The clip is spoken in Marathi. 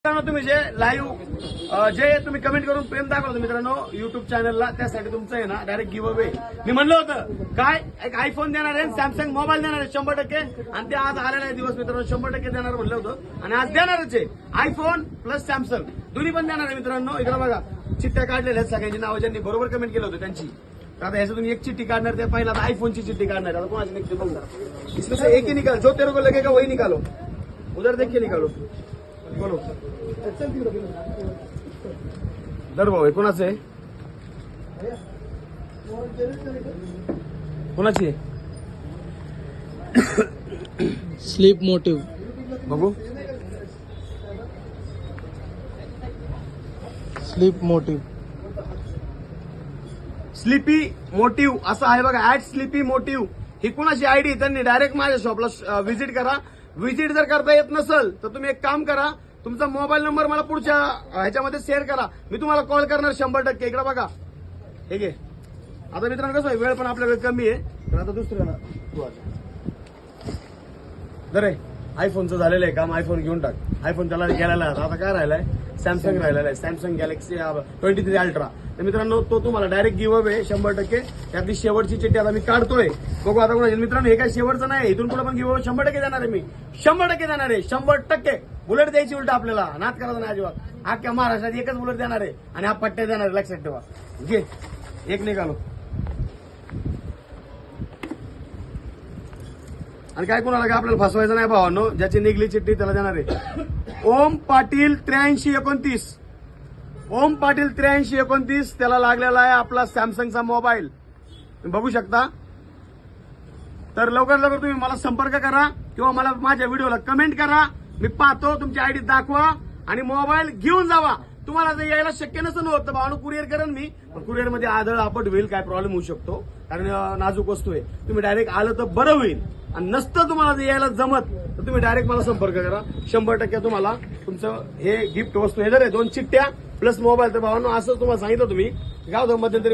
मित्रांनो तुम्ही जे लाईव्ह जे तुम्ही कमेंट करून प्रेम दाखवलं मित्रांनो युट्यूब चॅनलला, त्यासाठी तुमचं आहे ना डायरेक्ट गिव्ह अवे मी म्हणलं होतं काय एक आयफोन देणार आहे, सॅमसंग मोबाईल देणार आहे 100%, आणि ते आज आलेला आहे दिवस मित्रांनो. 100% देणार म्हणलं होतं आणि आज देणारच आहे. आयफोन प्लस सॅमसंग दोन्ही पण देणार आहे मित्रांनो. इकडे बघा चिठ्ठ्या काढलेल्या आहेत सगळ्यांची नावं ज्यांनी बरोबर कमेंट केलं होतं त्यांची. तर आता ह्याच्यातून एक चिठ्ठी काढणार, ते पहिला आता आयफोनची चिठ्ठी काढणार. आता कोणाची निघते बघणार, इसमें से एक ही निकाल, जो तेरे को लगेगा वही निकालो, उधर देख के निकालो. बोलो दर भाऊ हे कोणाचं आहे, कोणाची आहे स्लीप मोटिव्ह. बघू स्लीप मोटिव्ह. स्लीपी मोटिव्ह असं आहे बघा. ऍट स्लीपी मोटिव्ह ही कुणाची आयडी. त्यांनी डायरेक्ट माझ्या शॉपला व्हिजिट करा. व्हिजिट जर करता येत नसेल तर तुम्ही एक काम करा, तुमचा मोबाईल नंबर मला पुढच्या ह्याच्यामध्ये शेअर करा, मी तुम्हाला कॉल करणार 100%. इकडे बघा हे घे. आता मित्रांनो कसं आहे, वेळ पण आपल्याकडे कमी आहे, तर आता दुसऱ्याला बरे आयफोनचं झालेलं आहे काम. आयफोन घेऊन टाक. आयफोन त्याला गेलेला आहे. आता काय राहिलाय, सॅमसंग राहिलेला आहे, सॅमसंग गॅलेक्सी 23 अल्ट्रा. तर मित्रांनो तो तुम्हाला डायरेक्ट गिव्ह अवे 100%. त्यातली शेवटची चिठ्ठी आता मी काढतोय, बघू आता कोणाची. मित्रांनो हे काय शेवटचं नाही, इथून पुढे पण गिव्ह अवे 100% देणार आहे मी. 100% देणार आहे, 100%. बुलेट द्यायची उलट आपल्याला, नाद करायचं नाही अजिबात. अख्ख्या महाराष्ट्रात एकच बुलेट देणार आहे आणि हा पट्ट्या देणार आहे, लक्षात ठेवा. घे एक निघालो. आणि काय कोणाला काय आपल्याला फसवायचं नाही भावांनो. ज्याची निघली चिठ्ठी त्याला देणार आहे. ओम पाटील 8329, ओम पाटील 8329 त्याला लागलेला आहे आपला सॅमसंगचा मोबाईल. तुम्ही बघू शकता. तर लवकरात लवकर तुम्ही मला संपर्क करा किंवा मला माझ्या व्हिडिओला कमेंट करा. मी पाहतो, तुमची आयडी दाखवा आणि मोबाईल घेऊन जावा. तुम्हाला जर यायला शक्य नसेल होत तर भावानं कुरिअर करेन मी, पण कुरिअरमध्ये आदळ आपट होईल, काय प्रॉब्लेम होऊ शकतो, कारण नाजूक वस्तू आहे. तुम्ही डायरेक्ट आलं तर बरं होईल. आणि नसतं तुम्हाला जर यायला जमत तर तुम्ही डायरेक्ट मला संपर्क करा. 100% तुम्हाला तुमचं हे गिफ्ट वस्तू हे जर आहे 2 चिठ्ठ्या प्लस मोबाईल. तर भावांनो असं तुम्हाला सांगितलं तुम्ही गाव मध्यंतरी